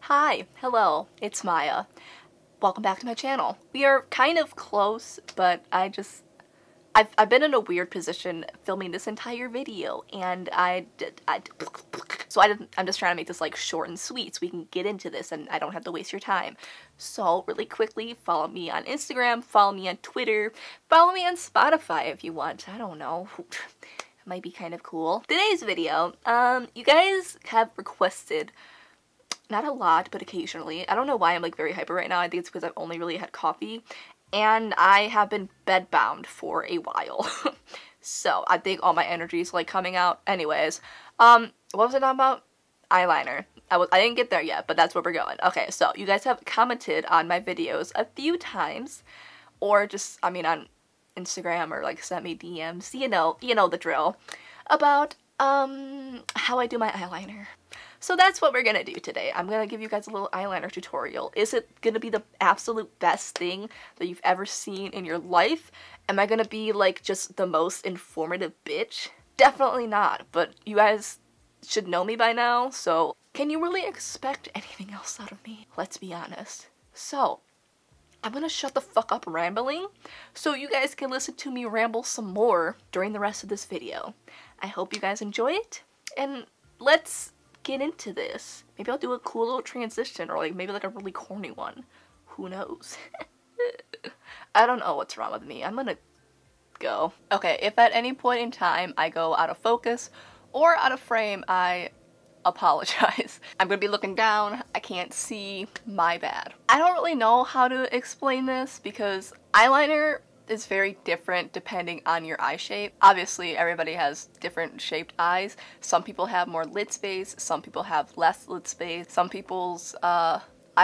Hi, hello, it's Maya. Welcome back to my channel. We are kind of close, but I've been in a weird position filming this entire video, and I'm just trying to make this like short and sweet so we can get into this and I don't have to waste your time. So really quickly, follow me on Instagram, follow me on Twitter, follow me on Spotify if you want. I don't know. It might be kind of cool. Today's video, you guys have requested, not a lot, but occasionally. I don't know why I'm like very hyper right now. I think it's because I've only really had coffee. And I have been bedbound for a while. So I think all my energy is like coming out. Anyways, what was I talking about? Eyeliner. I didn't get there yet, but that's where we're going. Okay, so you guys have commented on my videos a few times. Or just, I mean, on Instagram or like sent me DMs. You know the drill. About, how I do my eyeliner. So that's what we're gonna do today. I'm gonna give you guys a little eyeliner tutorial. Is it gonna be the absolute best thing that you've ever seen in your life? Am I gonna be like just the most informative bitch? Definitely not, but you guys should know me by now, so can you really expect anything else out of me? Let's be honest. So, I'm gonna shut the fuck up rambling so you guys can listen to me ramble some more during the rest of this video. I hope you guys enjoy it, and let's get into this. Maybe I'll do a cool little transition or like maybe like a really corny one. Who knows? I don't know what's wrong with me. I'm gonna go. Okay, if at any point in time I go out of focus or out of frame, I apologize. I'm gonna be looking down. I can't see. My bad. I don't really know how to explain this because eyeliner is very different depending on your eye shape. Obviously, everybody has different shaped eyes. Some people have more lid space, some people have less lid space. Some people's eye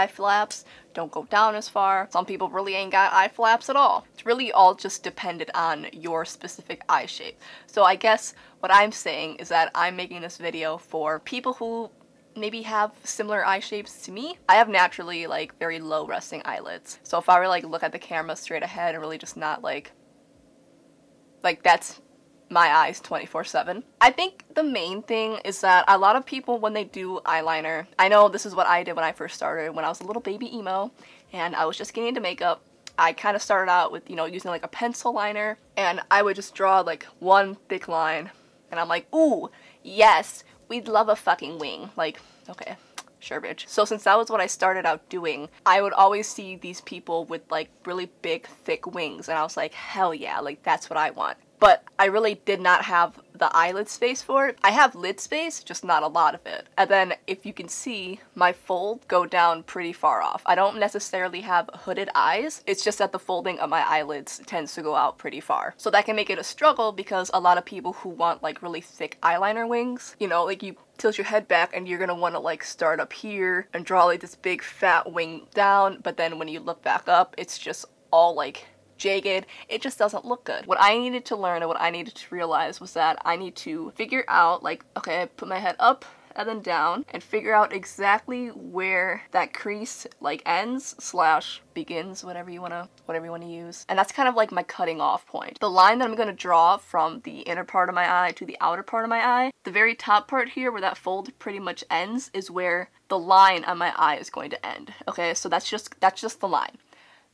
flaps don't go down as far. Some people really ain't got eye flaps at all. It's really all just dependent on your specific eye shape. So I guess what I'm saying is that I'm making this video for people who maybe have similar eye shapes to me. I have naturally like very low resting eyelids. So if I were to like look at the camera straight ahead and really just not like that's my eyes 24/7. I think the main thing is that a lot of people when they do eyeliner, I know this is what I did when I first started, when I was a little baby emo and I was just getting into makeup. I kind of started out with, you know, using like a pencil liner and I would just draw like one thick line and I'm like, ooh, yes, we'd love a fucking wing. Like, okay, sure bitch. So since that was what I started out doing, I would always see these people with like really big, thick wings and I was like, hell yeah, like that's what I want. But I really did not have the eyelid space for it. I have lid space, just not a lot of it. And then if you can see, my fold go down pretty far off. I don't necessarily have hooded eyes. It's just that the folding of my eyelids tends to go out pretty far. So that can make it a struggle because a lot of people who want like really thick eyeliner wings, you know, like you tilt your head back and you're gonna want to like start up here and draw like this big fat wing down, but then when you look back up, it's just all like jagged. It just doesn't look good. What I needed to learn and what I needed to realize was that I need to figure out like, okay, I put my head up and then down and figure out exactly where that crease like ends slash begins, whatever you wanna use. And that's kind of like my cutting off point. The line that I'm gonna draw from the inner part of my eye to the outer part of my eye, the very top part here where that fold pretty much ends is where the line on my eye is going to end. Okay, so that's just the line.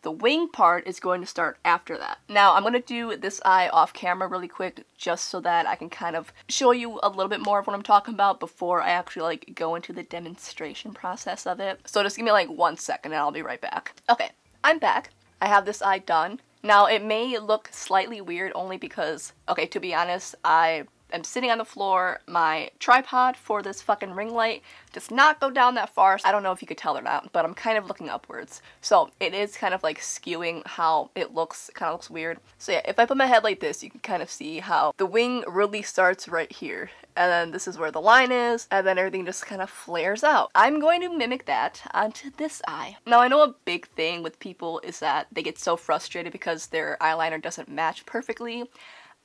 The wing part is going to start after that. Now, I'm going to do this eye off camera really quick just so that I can kind of show you a little bit more of what I'm talking about before I actually like go into the demonstration process of it. So just give me like 1 second and I'll be right back. Okay, I'm back. I have this eye done. Now, it may look slightly weird only because, okay, to be honest, I'm sitting on the floor. My tripod for this fucking ring light does not go down that far. I don't know if you could tell or not, but I'm kind of looking upwards. So it is kind of like skewing how it looks. It kind of looks weird. So yeah, if I put my head like this, you can kind of see how the wing really starts right here. And then this is where the line is, and then everything just kind of flares out. I'm going to mimic that onto this eye. Now I know a big thing with people is that they get so frustrated because their eyeliner doesn't match perfectly.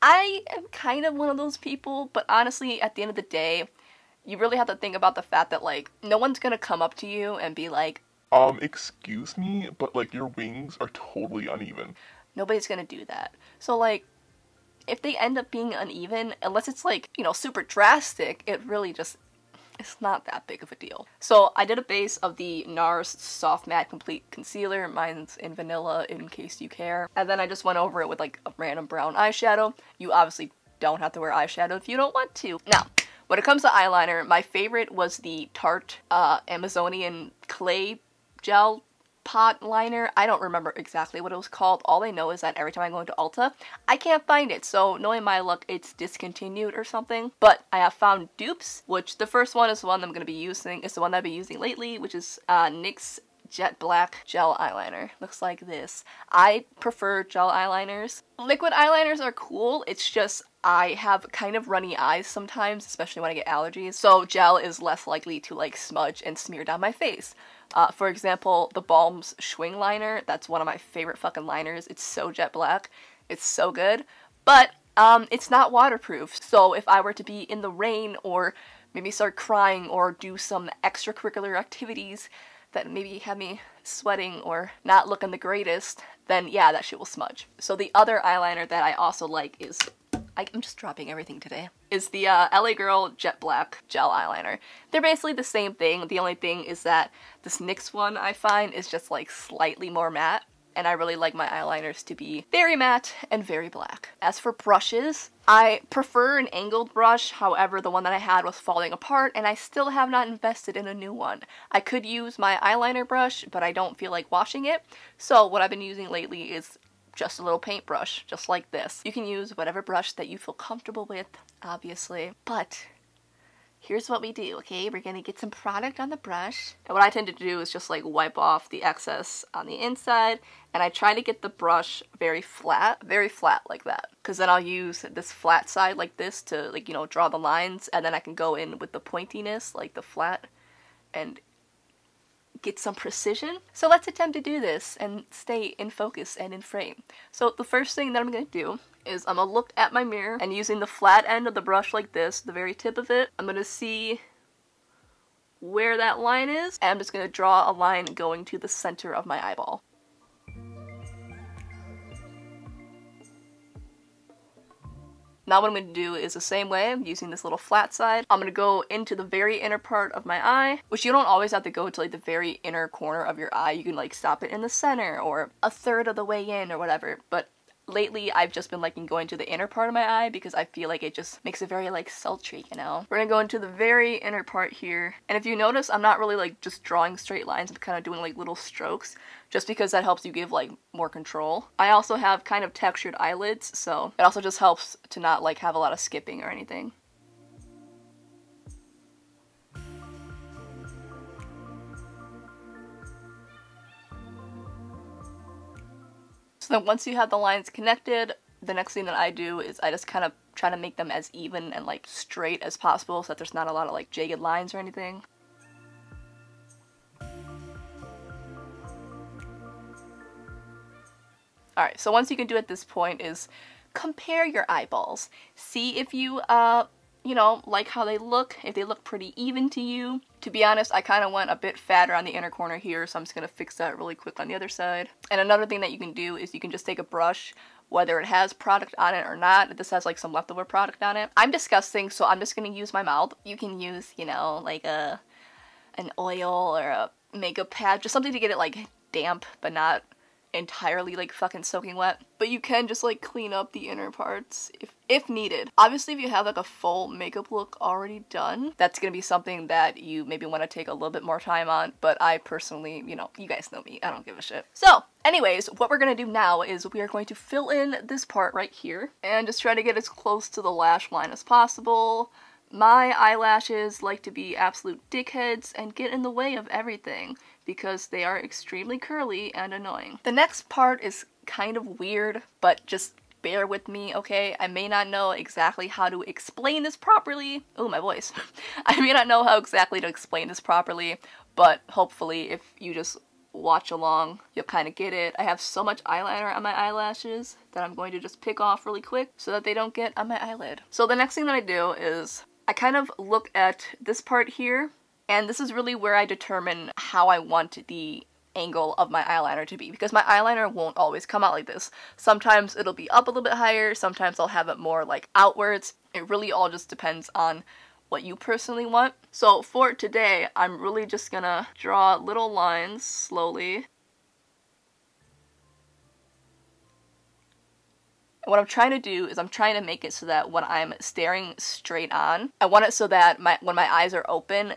I am kind of one of those people, but honestly, at the end of the day, you really have to think about the fact that, like, no one's gonna come up to you and be like, excuse me, but, like, your wings are totally uneven. Nobody's gonna do that. So, like, if they end up being uneven, unless it's, like, you know, super drastic, it really just, it's not that big of a deal. So I did a base of the NARS Soft Matte Complete Concealer. Mine's in vanilla in case you care. And then I just went over it with like a random brown eyeshadow. You obviously don't have to wear eyeshadow if you don't want to. Now, when it comes to eyeliner, my favorite was the Tarte Amazonian Clay Gel Pot Liner. I don't remember exactly what it was called. All I know is that every time I go into Ulta, I can't find it. So knowing my luck, it's discontinued or something. But I have found dupes, which the first one is the one I'm going to be using. It's the one that I've been using lately, which is NYX Jet Black Gel Eyeliner. Looks like this. I prefer gel eyeliners. Liquid eyeliners are cool. It's just I have kind of runny eyes sometimes, especially when I get allergies. So gel is less likely to like smudge and smear down my face. For example, the Balm's Schwing Liner, that's one of my favorite fucking liners. It's so jet black. It's so good. But it's not waterproof. So if I were to be in the rain or maybe start crying or do some extracurricular activities that maybe have me sweating or not looking the greatest, then yeah, that shit will smudge. So the other eyeliner that I also like is, I'm just dropping everything today, is the LA Girl Jet Black Gel Eyeliner. They're basically the same thing. The only thing is that this NYX one I find is just like slightly more matte, and I really like my eyeliners to be very matte and very black. As for brushes, I prefer an angled brush. However, the one that I had was falling apart and I still have not invested in a new one. I could use my eyeliner brush, but I don't feel like washing it. So what I've been using lately is just a little paintbrush, just like this. You can use whatever brush that you feel comfortable with, obviously, but here's what we do, okay? We're gonna get some product on the brush, and what I tend to do is just like wipe off the excess on the inside, and I try to get the brush very flat like that, because then I'll use this flat side like this to, like, you know, draw the lines, and then I can go in with the pointiness, like the flat, and get some precision. So let's attempt to do this and stay in focus and in frame. So the first thing that I'm going to do is I'm going to look at my mirror, and using the flat end of the brush like this, the very tip of it, I'm going to see where that line is, and I'm just going to draw a line going to the center of my eyeball. Now what I'm going to do is the same way, using this little flat side. I'm going to go into the very inner part of my eye, which you don't always have to go to like the very inner corner of your eye. You can like stop it in the center or a third of the way in or whatever. But lately I've just been liking going to the inner part of my eye because I feel like it just makes it very like sultry, you know? We're going to go into the very inner part here. And if you notice, I'm not really like just drawing straight lines. I'm kind of doing like little strokes, just because that helps you give like more control. I also have kind of textured eyelids, so it also just helps to not like have a lot of skipping or anything. So then once you have the lines connected, the next thing that I do is I just kind of try to make them as even and like straight as possible so that there's not a lot of like jagged lines or anything. Alright, so once you can do at this point is compare your eyeballs. See if you, you know, like how they look, if they look pretty even to you. To be honest, I kind of went a bit fatter on the inner corner here, so I'm just going to fix that really quick on the other side. And another thing that you can do is you can just take a brush, whether it has product on it or not. This has like some leftover product on it. I'm disgusting, so I'm just going to use my mouth. You can use, you know, like an oil or a makeup pad, just something to get it like damp, but not entirely like fucking soaking wet. But you can just like clean up the inner parts if needed. Obviously, if you have like a full makeup look already done, that's gonna be something that you maybe want to take a little bit more time on, but I personally, you know, you guys know me, I don't give a shit. So anyways, what we're gonna do now is we are going to fill in this part right here and just try to get as close to the lash line as possible. My eyelashes like to be absolute dickheads and get in the way of everything because they are extremely curly and annoying. The next part is kind of weird, but just bear with me, okay? I may not know exactly how to explain this properly. Oh, my voice. I may not know how exactly to explain this properly, but hopefully if you just watch along, you'll kind of get it. I have so much eyeliner on my eyelashes that I'm going to just pick off really quick so that they don't get on my eyelid. So the next thing that I do is I kind of look at this part here, and this is really where I determine how I want the angle of my eyeliner to be, because my eyeliner won't always come out like this. Sometimes it'll be up a little bit higher, sometimes I'll have it more like outwards. It really all just depends on what you personally want. So for today, I'm really just gonna draw little lines slowly. And what I'm trying to do is I'm trying to make it so that when I'm staring straight on, I want it so that when my eyes are open,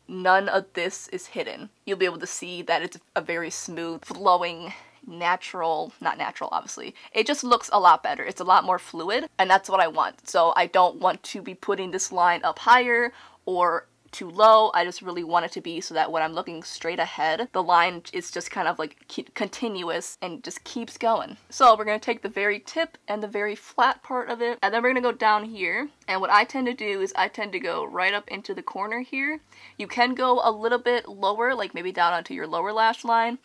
none of this is hidden. You'll be able to see that it's a very smooth, flowing, natural, not natural obviously. It just looks a lot better. It's a lot more fluid, and that's what I want. So I don't want to be putting this line up higher or too low. I just really want it to be so that when I'm looking straight ahead, the line is just kind of like continuous and just keeps going. So we're going to take the very tip and the very flat part of it, and then we're going to go down here. And what I tend to do is I tend to go right up into the corner here. You can go a little bit lower, like maybe down onto your lower lash line.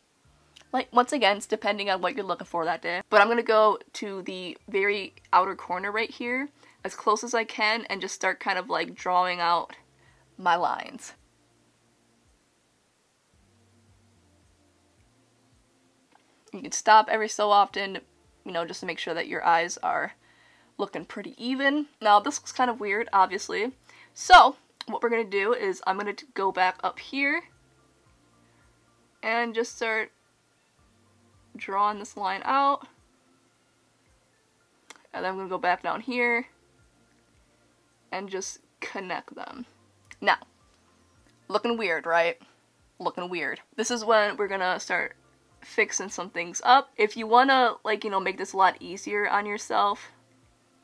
Like, once again, it's depending on what you're looking for that day. But I'm going to go to the very outer corner right here, as close as I can, and just start kind of like drawing out my lines. You can stop every so often, you know, just to make sure that your eyes are looking pretty even. Now this looks kind of weird, obviously. So what we're gonna do is I'm gonna go back up here and just start drawing this line out. And then I'm gonna go back down here and just connect them. Now, looking weird, right? Looking weird. This is when we're gonna start fixing some things up. If you wanna, like, you know, make this a lot easier on yourself,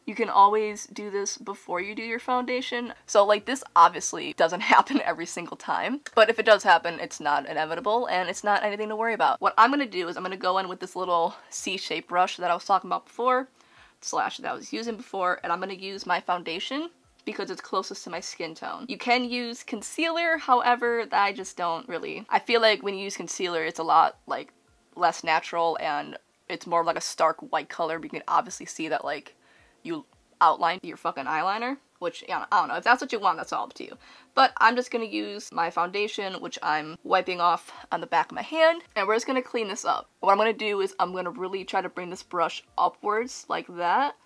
you can always do this before you do your foundation. So, like, this obviously doesn't happen every single time, but if it does happen, it's not inevitable, and it's not anything to worry about. What I'm gonna do is I'm gonna go in with this little C-shaped brush that I was talking about before, slash that I was using before, and I'm gonna use my foundation because it's closest to my skin tone. You can use concealer, however, I just don't really. I feel like when you use concealer, it's a lot, like, less natural, and it's more of like a stark white color, but you can obviously see that, like, you outline your fucking eyeliner, which, yeah, I don't know. If that's what you want, that's all up to you. But I'm just gonna use my foundation, which I'm wiping off on the back of my hand, and we're just gonna clean this up. What I'm gonna do is I'm gonna really try to bring this brush upwards like that,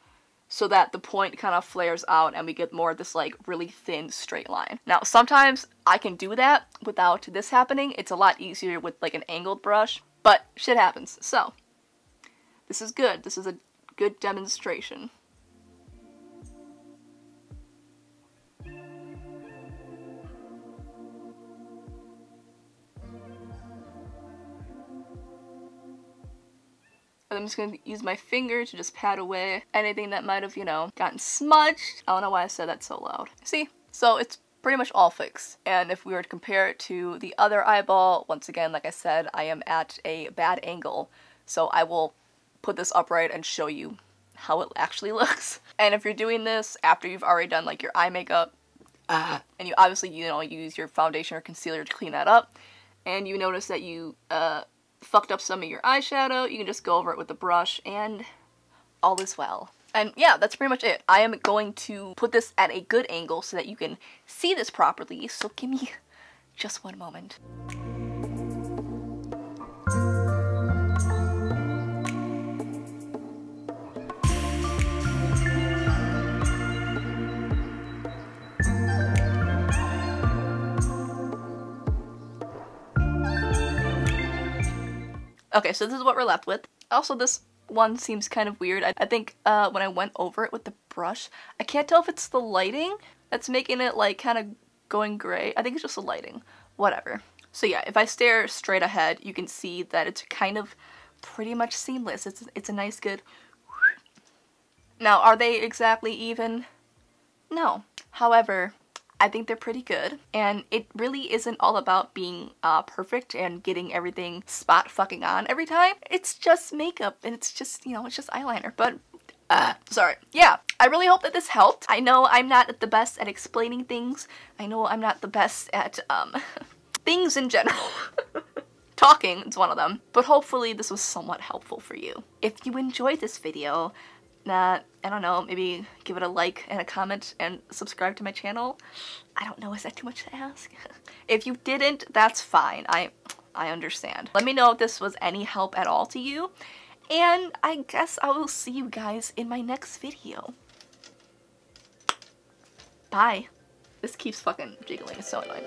so that the point kind of flares out and we get more of this like really thin straight line. Now sometimes I can do that without this happening. It's a lot easier with like an angled brush, but shit happens. So this is good. This is a good demonstration. I'm just going to use my finger to just pat away anything that might have, you know, gotten smudged. I don't know why I said that so loud. See? So it's pretty much all fixed. And if we were to compare it to the other eyeball, once again, like I said, I am at a bad angle. So I will put this upright and show you how it actually looks. And if you're doing this after you've already done like your eye makeup, and you obviously, you know, use your foundation or concealer to clean that up, and you notice that you, fucked up some of your eyeshadow, you can just go over it with the brush and all is well. And yeah, that's pretty much it. I am going to put this at a good angle so that you can see this properly, so give me just one moment. Okay, so this is what we're left with. Also, this one seems kind of weird. I think when I went over it with the brush, I can't tell if it's the lighting that's making it like kind of going gray. I think it's just the lighting. Whatever. So yeah, if I stare straight ahead, you can see that it's kind of pretty much seamless. It's a nice good... Now, are they exactly even? No. However, I think they're pretty good, and it really isn't all about being perfect and getting everything spot fucking on every time. It's just makeup, and it's just, you know, it's just eyeliner, but sorry. Yeah, I really hope that this helped. I know I'm not the best at explaining things. I know I'm not the best at, things in general. Talking is one of them, but hopefully this was somewhat helpful for you. If you enjoyed this video, I don't know, maybe give it a like and a comment and subscribe to my channel. I don't know, is that too much to ask? If you didn't, that's fine. I understand. Let me know if this was any help at all to you, and I guess I will see you guys in my next video. Bye. This keeps fucking jiggling. It's so annoying.